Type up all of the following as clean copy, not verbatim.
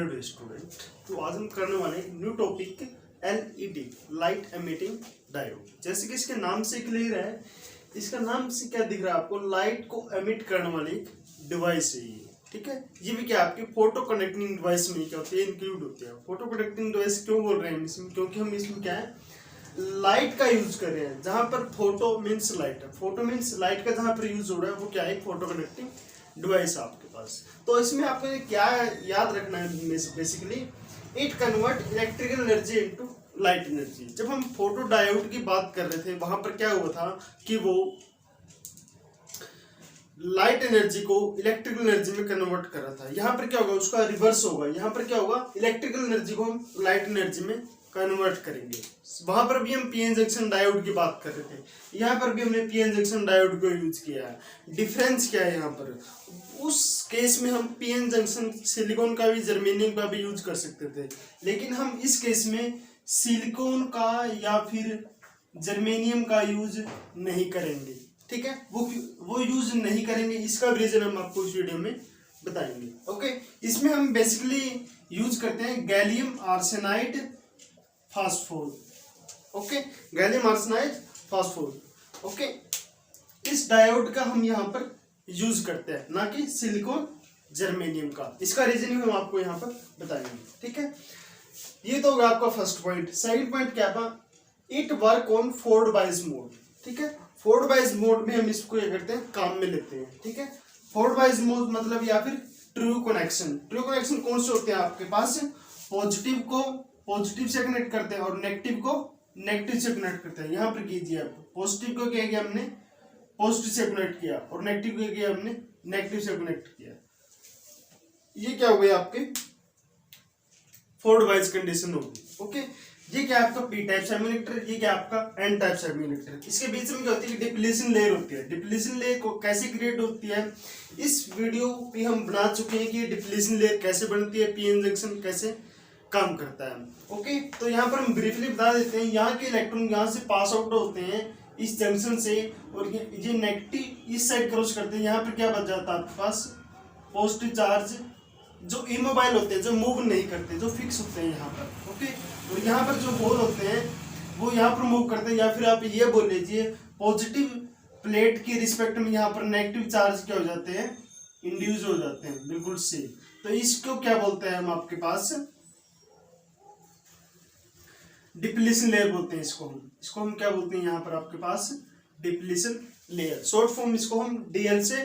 Hello dear student, तो आज हम करने वाले हैं new topic LED light emitting diode. जैसे कि इसके नाम से क्लियर है, इसका नाम से क्या दिख रहा है आपको, लाइट को एमिट करने वाली एक डिवाइस है ये। ठीक है, ये भी क्या आपकी फोटो कनेक्टिंग डिवाइस में क्या होती है, इंक्लूड होती है। फोटो कनेक्टिंग डिवाइस क्यों बोल रहे हैं इसमें, क्योंकि हम इसमें क्या है लाइट का यूज कर रहे हैं। जहां पर फोटो मीन्स लाइट है, फोटो मीन्स लाइट का जहां पर यूज हो रहा है वो क्या है, फोटो कनेक्टिंग डिवाइस आपके पास। तो इसमें आपको क्या याद रखना है, basically it convert electrical energy into light energy. जब हम फोटो डायोड की बात कर रहे थे वहां पर क्या हुआ था कि वो लाइट एनर्जी को इलेक्ट्रिकल एनर्जी में कन्वर्ट कर रहा था। यहाँ पर क्या होगा, उसका रिवर्स होगा। यहाँ पर क्या होगा, इलेक्ट्रिकल एनर्जी को हम लाइट एनर्जी में कन्वर्ट करेंगे। वहां पर भी हम पीएन जंक्शन डायोड की बात कर रहे थे, यहाँ पर भी हमने पीएन जंक्शन डायोड को यूज किया है। डिफरेंस क्या है यहाँ पर, उस केस में हम पीएन जंक्शन सिलिकॉन का भी जर्मेनियम का भी यूज कर सकते थे, लेकिन हम इस केस में सिलिकॉन का या फिर जर्मेनियम का यूज नहीं करेंगे। ठीक है, वो यूज नहीं करेंगे। इसका रीजन हम आपको इस वीडियो में बताएंगे। ओके, इसमें हम बेसिकली यूज करते हैं gallium arsenide phosphor. Okay, gallium arsenide phosphor. Okay, इस डायोड का हम यहाँ पर यूज करते हैं, ना कि सिलिकॉन जर्मेनियम का। इसका रीजनिंग हम आपको यहाँ पर बताएंगे। ठीक है, ये तो होगा आपका फर्स्ट पॉइंट। सेकंड पॉइंट क्या था, it work on forward bias mode. ठीक है, फोर्ड बाइज मोड में हम इसको क्या करते हैं, काम में लेते हैं। ठीक है, फोर्ड बाइज मोड मतलब या फिर ट्रू कनेक्शन। ट्रू कनेक्शन कौन से होते हैं आपके पास, पॉजिटिव को पॉजिटिव से कनेक्ट करते हैं और नेगेटिव को नेगेटिव से कनेक्ट करते हैं। यहाँ पर कीजिए आप, पॉजिटिव को क्या किया हमने, पॉजिटिव से कनेक्ट किया, और नेगेटिव को किया हमने नेगेटिव से कनेक्ट किया। ये क्या हो गया, आपके फोर्ड वाइज कंडीशन होगी। ओके, ये क्या आपका पी टाइप सेमीकंडक्टर, ये क्या आपका एन टाइप सेमीकंडक्टर। इसके बीच में क्या होती है, डिप्लीशन लेयर होती है। डिप्लीशन लेयर को कैसे क्रिएट होती है, इस वीडियो पे हम बना चुके हैं कि डिप्लीशन लेयर कैसे बनती है, पीएन जंक्शन कैसे काम करता है। ओके, तो यहाँ पर हम ब्रीफली बता देते हैं, यहाँ के इलेक्ट्रॉन यहाँ से पास आउट होते हैं इस जंक्शन से, और ये नेगेटिव इस साइड क्रॉस करते हैं। यहाँ पर क्या बच जाता है आपके पास, पॉजिटिव चार्ज, जो इमोबाइल होते हैं, जो मूव नहीं करते, जो फिक्स होते हैं यहाँ पर। ओके, और यहाँ पर जो होल होते हैं वो यहाँ पर मूव करते हैं, या फिर आप ये बोल लीजिए पॉजिटिव प्लेट की रिस्पेक्ट में यहाँ पर नेगेटिव चार्ज क्या हो जाते हैं, इंड्यूस हो जाते हैं। बिल्कुल सेम। तो इसको क्या बोलते हैं हम आपके पास, डिप्लीशन लेयर बोलते हैं। इसको हम क्या बोलते हैं यहाँ पर आपके पास, डिप्लीशन लेयर। शॉर्ट फॉर्म इसको हम डीएल से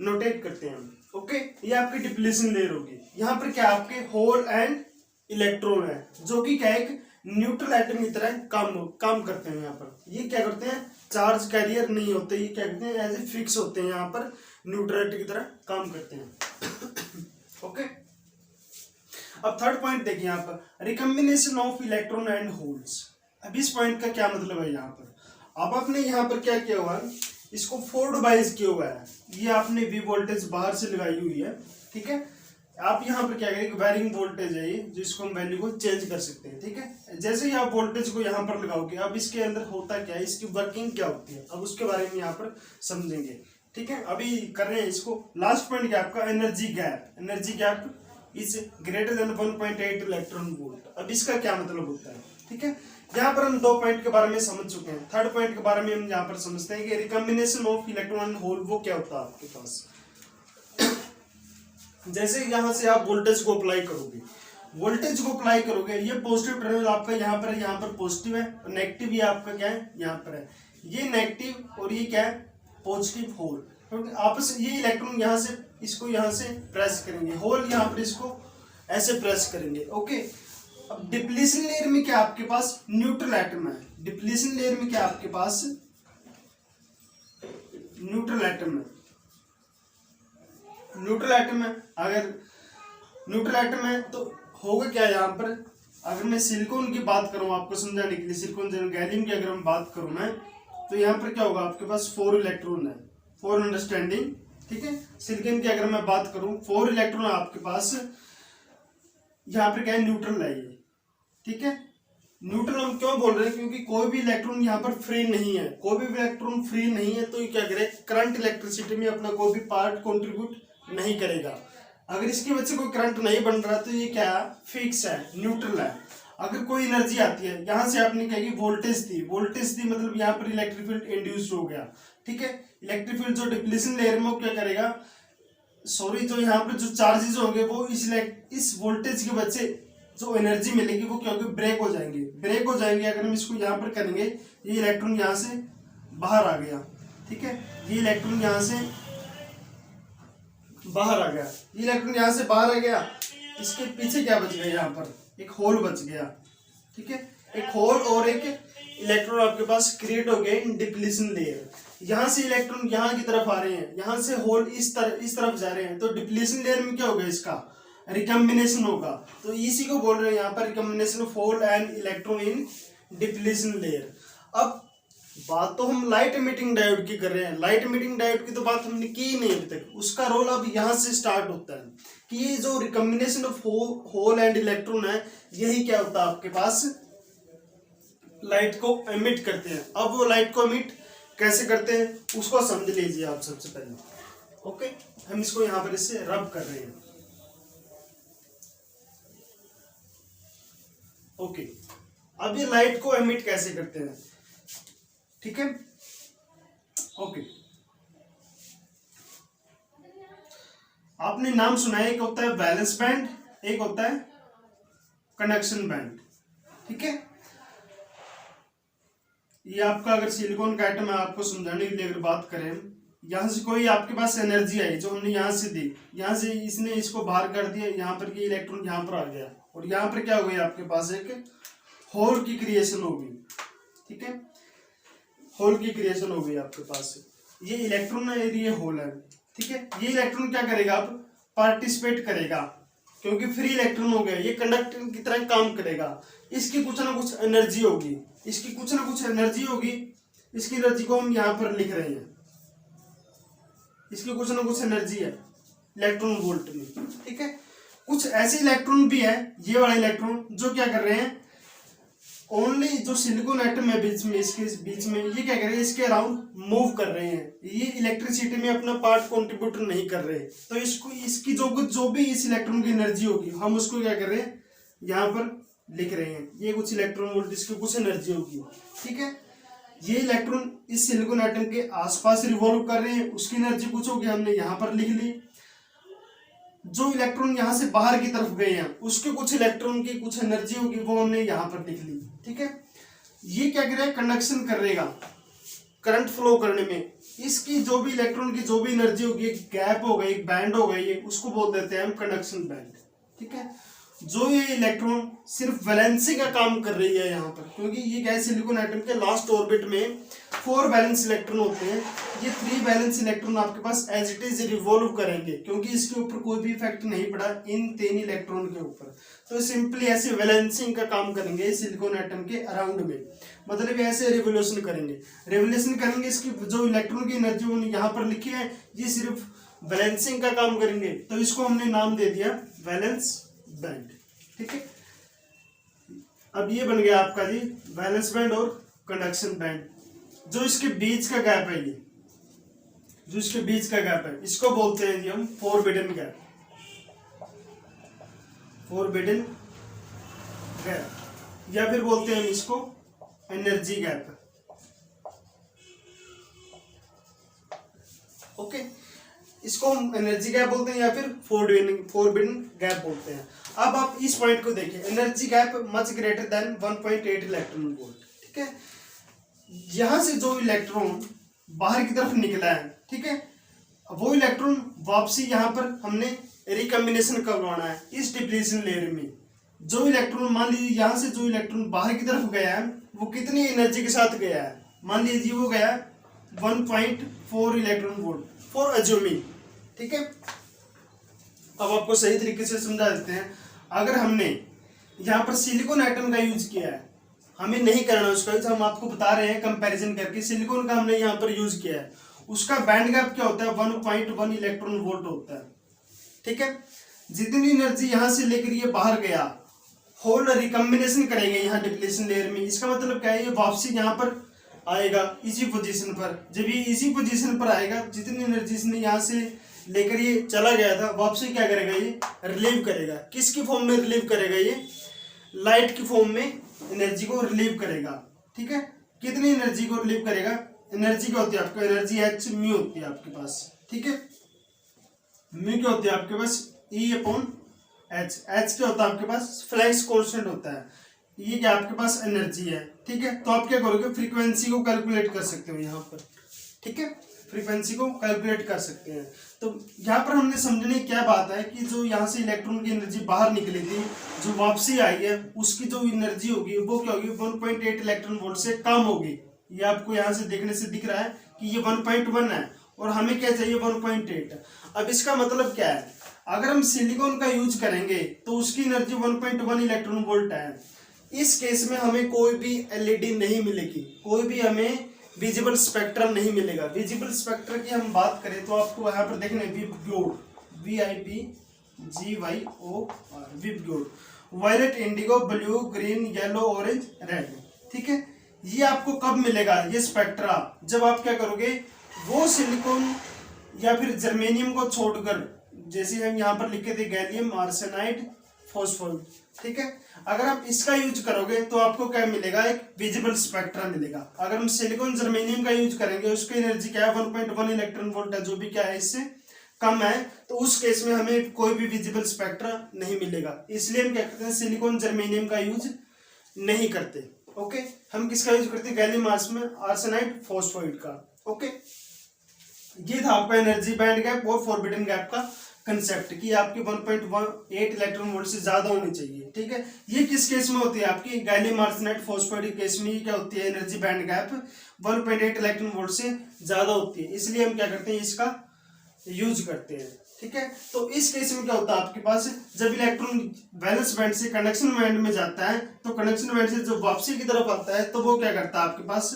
नोटेट करते हैं। ओके, ये आपकी डिप्लीशन लेयर होगी। यहाँ पर क्या आपके होल एंड इलेक्ट्रॉन है, जो कि क्या एक न्यूट्रल एटम की तरह काम करते हैं। यहाँ पर ये क्या करते हैं, चार्ज कैरियर नहीं होते, ये क्या करते हैं, एज ए फिक्स होते हैं, यहाँ पर न्यूट्रल एटम की तरह काम करते हैं। ओके, अब थर्ड पॉइंट देखिए यहाँ पर, recombination of electron and holes. अब इस पॉइंट का क्या मतलब है, यहाँ पर अब आपने यहाँ पर क्या किया हुआ है, इसको फोर्ड बाइज किया हुआ है। ये आपने वी वोल्टेज बाहर से लगाई हुई है। ठीक है, आप यहाँ पर क्या करेंगे, वायरिंग वोल्टेज है ये, जिसको हम वैल्यू को चेंज कर सकते हैं। ठीक है, जैसे ही आप वोल्टेज को यहाँ पर लगाओगे, अब इसके अंदर होता क्या है, इसकी वर्किंग क्या होती है, अब उसके बारे में यहाँ पर समझेंगे। ठीक है, अभी कर रहे हैं इसको। लास्ट पॉइंट क्या आपका, energy gap. Energy gap is greater than 1.8 electron volt. अब इसका क्या मतलब होता है। ठीक है, यहाँ पर हम दो पॉइंट के बारे में समझ चुके हैं। थर्ड पॉइंट के बारे में हम यहाँ पर समझते हैं कि recombination of electron and hole वो क्या होता है आपके पास। जैसे यहाँ से आप वोल्टेज को अप्लाई करोगे, ये पॉजिटिव टर्मिनल आपका यहाँ पर है, यहाँ पर पॉजिटिव है, और नेगेटिव ये आपका क्या है, यहाँ पर है। ये नेगेटिव और ये क्या है, पॉजिटिव होल, क्योंकि आपस ये इलेक्ट्रॉन यहाँ से इसको यहाँ से प्रेस करेंगे, होल यहाँ पर इसको ऐसे प्रेस करेंगे। ओके, अब डिप्लीशन लेयर में क्या आपके पास न्यूट्रल एटम है। डिप्लीशन लेयर में क्या आपके पास न्यूट्रल एटम है। न्यूट्रल एटम है, अगर न्यूट्रल एटम है तो होगा क्या यहाँ पर, अगर मैं सिलिकॉन की बात करूं आपको समझाने के लिए, सिलिकॉन गैलियम की अगर हम बात करूं मैं, तो यहाँ पर क्या होगा आपके पास 4 इलेक्ट्रॉन है, 4 अंडरस्टैंडिंग। ठीक है, सिलिकॉन की अगर मैं बात करूं 4 इलेक्ट्रॉन आपके पास, यहाँ पर क्या है, न्यूट्रल है ये। ठीक है, न्यूट्रल हम क्यों बोल रहे हैं, क्योंकि कोई भी इलेक्ट्रॉन यहाँ पर फ्री नहीं है। कोई भी इलेक्ट्रॉन फ्री नहीं है तो ये क्या करे, करंट इलेक्ट्रिसिटी में अपना कोई भी पार्ट कंट्रीब्यूट नहीं करेगा। अगर इसकी वजह से कोई करंट नहीं बन रहा तो ये क्या फिक्स है, न्यूट्रल है। अगर कोई एनर्जी आती है, यहाँ से आपने कहेगी वोल्टेज दी, वोल्टेज दी मतलब यहाँ पर इलेक्ट्रिक फील्ड इंड्यूस हो गया, ठीक है। इलेक्ट्रिक फील्ड जो डिप्लीशन लेयर में वो क्या करेगा, सॉरी, जो यहाँ पर जो चार्जेस होंगे वो इस वोल्टेज की वजह से जो एनर्जी मिलेगी वो क्या होगी, ब्रेक हो जाएंगे, ब्रेक हो जाएंगे। अगर हम इसको यहाँ पर करेंगे, ये इलेक्ट्रॉन यहाँ से बाहर आ गया, ठीक है, ये इलेक्ट्रॉन यहाँ से बाहर आ गया, ये इलेक्ट्रॉन यहाँ से बाहर आ गया, इसके पीछे क्या बच गया, यहाँ पर एक होल बच गया, ठीक है, एक होल और एक इलेक्ट्रॉन आपके पास क्रिएट हो गया इन डिप्लीशन लेयर। यहाँ से इलेक्ट्रॉन यहाँ की तरफ आ रहे हैं, यहाँ से होल इस तरफ जा रहे हैं, तो डिप्लीशन लेयर में क्या होगा, इसका रिकम्बिनेशन होगा। तो इसी को बोल रहे हैं यहाँ पर recombination of hole and electron in depletion layer. अब बात तो हम लाइट एमिटिंग डायोड की कर रहे हैं, लाइट एमिटिंग डायोड की तो बात हमने की ही नहीं अभी तक। उसका रोल अब यहाँ से स्टार्ट होता है कि ये जो recombination of hole and electron है, यही क्या होता है आपके पास, लाइट को एमिट करते हैं। अब वो लाइट को एमिट कैसे करते हैं उसको समझ लीजिए आप सबसे पहले। ओके, हम इसको यहाँ पर इससे रब कर रहे हैं। ओके, अब ये लाइट को एमिट कैसे करते हैं, ठीक है। ओके, आपने नाम सुना है, एक होता है वैलेंस बैंड, एक होता है कंडक्शन बैंड, ठीक है। ये आपका अगर सिलिकॉन का आइटम है, आपको समझाने के लिए अगर बात करें, यहां से कोई आपके पास एनर्जी आई जो हमने यहां से दी, यहां से इसने इसको बाहर कर दिया, यहां पर ये इलेक्ट्रॉन यहां पर आ गया और यहां पर क्या हो गया, आपके पास एक होल की क्रिएशन होगी, ठीक है, होल की क्रिएशन हो गई आपके पास। ये इलेक्ट्रॉन है, ये होल है, ठीक है। ये इलेक्ट्रॉन क्या करेगा, अब पार्टिसिपेट करेगा क्योंकि फ्री इलेक्ट्रॉन हो गया, ये कंडक्टर की तरह काम करेगा। इसकी कुछ ना कुछ एनर्जी होगी, इसकी कुछ ना कुछ एनर्जी होगी, इसकी एनर्जी को हम यहाँ पर लिख रहे हैं, इसकी कुछ ना कुछ एनर्जी है इलेक्ट्रॉन वोल्ट में, ठीक है। कुछ ऐसे इलेक्ट्रॉन भी है, ये वाला इलेक्ट्रॉन जो क्या कर रहे हैं, ओनली जो सिलिकॉन एटम है बीच में, इसके बीच में ये क्या कर रहे हैं, इसके अराउंड मूव कर रहे हैं, ये इलेक्ट्रिसिटी में अपना पार्ट कंट्रीब्यूट नहीं कर रहे। तो इसको इसकी जो भी इस इलेक्ट्रॉन की एनर्जी होगी, हम उसको क्या कर रहे हैं, यहाँ पर लिख रहे हैं, ये कुछ इलेक्ट्रॉन वोल्ट इसकी कुछ एनर्जी होगी, ठीक है। ये इलेक्ट्रॉन इस सिलिकॉन एटम के आसपास रिवॉल्व कर रहे हैं, उसकी एनर्जी कुछ होगी, हमने यहाँ पर लिख ली। जो इलेक्ट्रॉन यहाँ से बाहर की तरफ गए हैं, उसके कुछ इलेक्ट्रॉन की कुछ एनर्जी होगी, वो हमने यहाँ पर लिख ली, ठीक है। ये क्या करेगा, कंडक्शन करेगा, करंट फ्लो करने में इसकी जो भी इलेक्ट्रॉन की जो भी एनर्जी होगी, एक गैप होगा, एक बैंड होगा, ये उसको बोल देते हैं हम कंडक्शन बैंड, ठीक है। जो ये इलेक्ट्रॉन सिर्फ वैलेंसी का काम कर रही है यहाँ पर, क्योंकि ये क्या है, सिलिकॉन एटम के लास्ट ऑर्बिट में 4 वैलेंस इलेक्ट्रॉन होते हैं, ये 3 वैलेंस इलेक्ट्रॉन आपके पास एज इट इज रिवॉल्व करेंगे, क्योंकि इसके ऊपर कोई भी इफेक्ट नहीं पड़ा इन 3 इलेक्ट्रॉन के ऊपर। तो सिंपली ऐसे वैलेंसिंग का काम करेंगे सिलिकॉन एटम के अराउंड में, मतलब ऐसे रिवोल्यूशन करेंगे, इसकी जो इलेक्ट्रॉन की एनर्जी उन्होंने यहाँ पर लिखी है, ये सिर्फ बैलेंसिंग का काम करेंगे, तो इसको हमने नाम दे दिया वैलेंस बैंड, ठीक है। अब ये बन गया आपका जी वैलेंस बैंड और कंडक्शन बैंड। जो इसके बीच का गैप है, ये जो इसके बीच का गैप है, इसको बोलते हैं जी हम फॉरबिडन गैप, फॉरबिडन गैप, या फिर बोलते हैं हम इसको एनर्जी गैप, ओके। इसको हम एनर्जी गैप बोलते हैं या फिर फॉरबिडन गैप बोलते हैं। अब आप इस पॉइंट को देखिए, energy gap much greater than 1.8 electron volt, ठीक है। यहां से जो इलेक्ट्रॉन बाहर की तरफ निकला है, ठीक है, वो इलेक्ट्रॉन वापसी यहाँ पर हमने रिकम्बिनेशन करवाना है इस डिप्लीशन लेयर में। जो इलेक्ट्रॉन, मान लीजिए यहाँ से जो इलेक्ट्रॉन बाहर की तरफ गया है, वो कितनी एनर्जी के साथ गया है, मान लीजिए वो गया 1.4 इलेक्ट्रॉन वोल्ट फॉर अज्यूमिंग, ठीक है। अब आपको सही तरीके से समझा देते हैं। अगर हमने यहाँ पर सिलिकॉन एटम का यूज किया है, हमें नहीं करना उसका यूज, हम आपको बता रहे हैं कंपैरिजन करके, सिलिकॉन का हमने यहाँ पर यूज किया है, उसका बैंड गैप क्या होता है, 1.1 इलेक्ट्रॉन वोल्ट होता है, ठीक है। जितनी एनर्जी यहाँ से लेकर ये बाहर गया, होल रिकम्बिनेशन करेंगे यहाँ डिप्लीशन लेयर में, इसका मतलब क्या है, ये वापसी यहाँ पर आएगा इसी पोजीशन पर। जब ये इसी पोजीशन पर आएगा, जितनी एनर्जी इसने यहाँ से लेकर ये चला गया था, वापसी क्या करेगा, ये रिलीव करेगा। किसकी फॉर्म में रिलीव करेगा, ये लाइट की फॉर्म में एनर्जी को रिलीव करेगा। ठीक है, कितनी एनर्जी को रिलीव करेगा, एनर्जी क्या होती है आपको, एनर्जी एच म्यू होती है आपके पास। ठीक है, म्यू क्या होती है आपके पास, ई अपॉन एच। एच क्या होता है आपके पास, फ्लैक्स कांस्टेंट होता है। ये क्या आपके पास एनर्जी है। ठीक है, तो आप क्या करोगे, फ्रीक्वेंसी को कैलकुलेट कर सकते हो यहाँ पर। ठीक है, फ्रीक्वेंसी को कैलकुलेट कर सकते हैं। तो यहाँ पर हमने समझने क्या बात है कि जो यहाँ से इलेक्ट्रॉन की एनर्जी बाहर निकली थी, जो वापसी आई है, उसकी जो एनर्जी होगी वो क्या होगी, 1.8 इलेक्ट्रॉन वोल्ट से कम होगी। ये आपको यहाँ से देखने से दिख रहा है कि ये 1.1 है और हमें क्या चाहिए, 1.8। अब इसका मतलब क्या है, अगर हम सिलिकॉन का यूज करेंगे तो उसकी एनर्जी 1.1 इलेक्ट्रॉन वोल्ट है। इस केस में हमें कोई भी एलईडी नहीं मिलेगी, कोई भी हमें विजिबल स्पेक्ट्रम नहीं मिलेगा। विजिबल स्पेक्ट्रम की हम बात करें तो आपको यहाँ पर देखना है VIBGYOR, VIBGYOR, VIBGYOR, violet, indigo, blue, green, yellow, orange, red. ठीक है, ये आपको कब मिलेगा, ये स्पेक्ट्रा, जब आप क्या करोगे, वो सिलिकॉन या फिर जर्मेनियम को छोड़कर, जैसे हम यहाँ पर लिखे थे गैलियम आर्सेनाइड फॉस्फोराइड। ठीक है, अगर आप इसका यूज करोगे तो आपको क्या मिलेगा, एक विजिबल स्पेक्ट्रा मिलेगा। अगर हम सिलिकॉन जर्मेनियम का यूज करेंगे, उसकी एनर्जी क्या है, 1.1 इलेक्ट्रॉन वोल्ट है, जो भी क्या है इससे कम है, तो उस केस में हमें कोई भी विजिबल स्पेक्ट्रा नहीं मिलेगा। इसलिए हम क्या करते हैं, सिलिकॉन जर्मेनियम का यूज नहीं करते। ओके, हम किसका यूज करते हैं, गैलियम आर्सेनाइड फॉस्फोराइड का। ओके, ये था आपका एनर्जी बैंड गैप और फॉरबिडन गैप का कंसेप्ट कि आपकी 1.18 इलेक्ट्रॉन वोल्ट से ज्यादा होनी चाहिए। ठीक है, ये किस केस में होती है, आपकी गैलियम आर्सेनाइड फॉस्फोराइड केस में क्या होती है, energy band gap 1.8 electron volt से ज्यादा होती है, इसलिए हम क्या करते हैं, इसका यूज करते हैं। ठीक है, तो इस केस में क्या होता है आपके पास, जब इलेक्ट्रॉन वैलेंस बैंड से कंडक्शन बैंड में जाता है, तो कंडक्शन बैंड से जब वापसी की तरफ आता है तो वो क्या करता है, आपके पास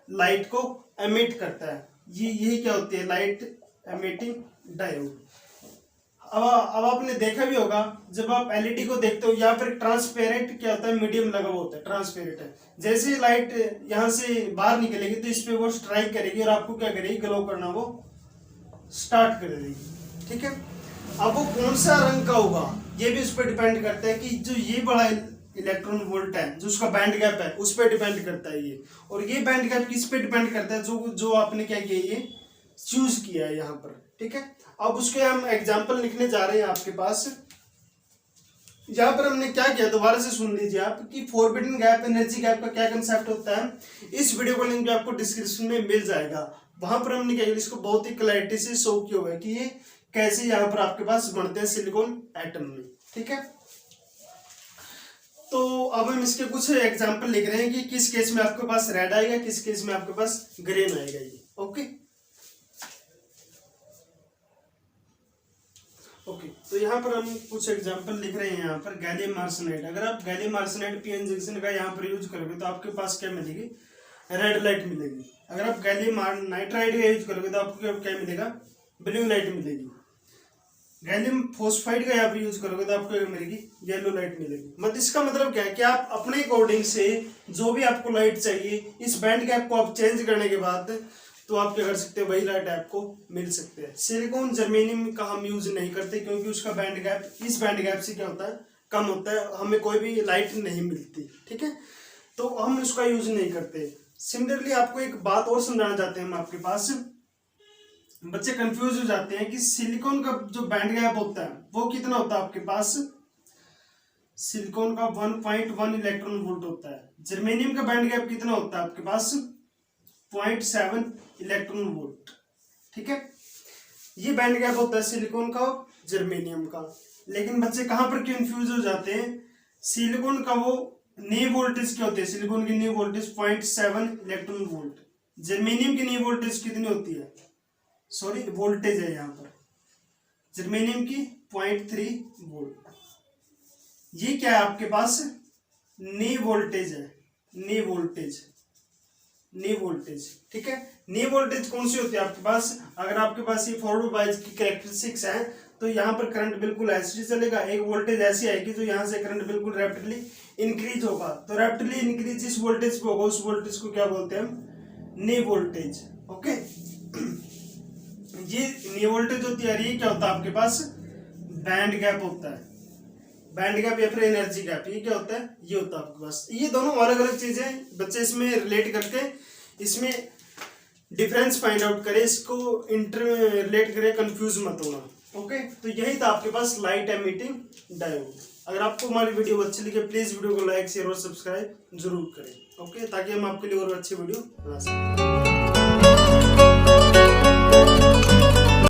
लाइट को एमिट करता है। ये यही क्या होती है, लाइट एमिटिंग डायोड। अब आपने देखा भी होगा, जब आप एलईडी को देखते हो, यहाँ पर ट्रांसपेरेंट क्या होता है, मीडियम लगा हुआ होता है, ट्रांसपेरेंट है। जैसे ही लाइट यहाँ से बाहर निकलेगी तो इस पे वो स्ट्राइक करेगी और आपको क्या करेगी, ग्लो करना वो स्टार्ट कर देगी। ठीक है, अब वो कौन सा रंग का होगा, ये भी उस पर डिपेंड करता है कि जो ये बड़ा इलेक्ट्रॉन वोल्ट है, जो उसका बैंड गैप है, उस पर डिपेंड करता है ये। और ये बैंड गैप किस पे डिपेंड करता है, जो आपने क्या किया, ये चूज किया है यहाँ पर। ठीक है, अब उसके हम एग्जाम्पल लिखने जा रहे हैं आपके पास। यहाँ पर हमने क्या किया, दोबारा से सुन लीजिए आप, कि फॉरबिडन गैप, एनर्जी गैप का क्या कंसेप्ट होता है। इस वीडियो का लिंक भी आपको डिस्क्रिप्शन में मिल जाएगा, वहां पर हमने क्या किया, इसको बहुत ही क्लैरिटी से शो किया हुआ है कि ये कैसे यहाँ पर आपके पास बनते हैं सिलिकॉन एटम में। ठीक है, तो अब हम इसके कुछ एग्जाम्पल लिख रहे हैं कि किस केस में आपके पास रेड आएगा, किस केस में आपके पास ग्रीन आएगा ये। ओके, तो यहाँ पर हम कुछ एग्जांपल लिख रहे हैं। यहाँ पर गैलियम आर्सेनाइड, अगर आप गैलियम आर्सेनाइड पीएन जंक्शन का यहाँ पर यूज करोगे तो आपके पास क्या मिलेगी, रेड लाइट मिलेगी। अगर आप गैलियम नाइट्राइड का यूज करोगे तो आपको क्या मिलेगा, ब्लू लाइट मिलेगी। गैलियम फॉस्फाइड का यहाँ पर यूज करोगे तो आपको क्या मिलेगी, येलो लाइट मिलेगी। मतलब इसका मतलब क्या है कि आप अपने अकॉर्डिंग से जो भी आपको लाइट चाहिए, इस बैंड गैप को आप चेंज करने के बाद तो आप क्या कर सकते हैं, वही लाइट आपको मिल सकते हैं। सिलिकॉन जर्मेनियम का हम यूज नहीं करते क्योंकि उसका बैंड गैप इस बैंड गैप से क्या होता है, कम होता है, हमें कोई भी लाइट नहीं मिलती। ठीक है, तो हम उसका यूज नहीं करते। सिमिलरली आपको एक बात और समझाना चाहते हैं हम आपके पास, बच्चे कंफ्यूज हो जाते हैं कि सिलिकॉन का जो बैंड गैप होता है वो कितना होता है आपके पास, सिलिकॉन का 1.1 इलेक्ट्रॉन वोल्ट होता है। जर्मेनियम का बैंड गैप कितना होता है आपके पास, 0.7 इलेक्ट्रॉन वोल्ट। ठीक है, ये बैंड गैप होता है सिलिकॉन का और जर्मेनियम का। लेकिन बच्चे कहां पर कंफ्यूज हो जाते हैं, सिलिकॉन का वो नी वोल्टेज क्या होती है, सिलिकॉन की नी वोल्टेज 0.7 इलेक्ट्रॉन वोल्ट। जर्मेनियम की नी वोल्टेज कितनी होती है, सॉरी वोल्टेज है यहाँ पर, जर्मेनियम की 0.3 वोल्ट। ये क्या है आपके पास, नी वोल्टेज है, नी वोल्टेज, नी वोल्टेज। ठीक है, नी वोल्टेज कौन सी होती है आपके पास, अगर आपके पास ये फॉरवर्ड बायस की कैरेक्टरिस्टिक्स है तो यहाँ पर करंट बिल्कुल ऐसे चलेगा, एक वोल्टेज ऐसी आएगी जो यहाँ से करंट बिल्कुल रैपिडली इंक्रीज होगा। तो रैपिडली इंक्रीज जिस वोल्टेज पे होगा उस वोल्टेज को क्या बोलते हैं हम, नी वोल्टेज। ओके, ये नी वोल्टेज जो तैयारी है क्या होता है आपके पास बैंड गैप होता है, बैंड गैप या फिर एनर्जी गैप, ये क्या होता है, ये होता है आपके पास। ये दोनों अलग अलग चीजें बच्चे इसमें रिलेट करके इसमें डिफरेंस फाइंड आउट करे, इसको इंटर रिलेट करे, कंफ्यूज मत होना। ओके, तो यही था आपके पास लाइट एमिटिंग डायोड। अगर आपको हमारी वीडियो अच्छी लगे प्लीज वीडियो को लाइक शेयर और सब्सक्राइब जरूर करें। ओके, ताकि हम आपके लिए और अच्छी वीडियो बना सकें।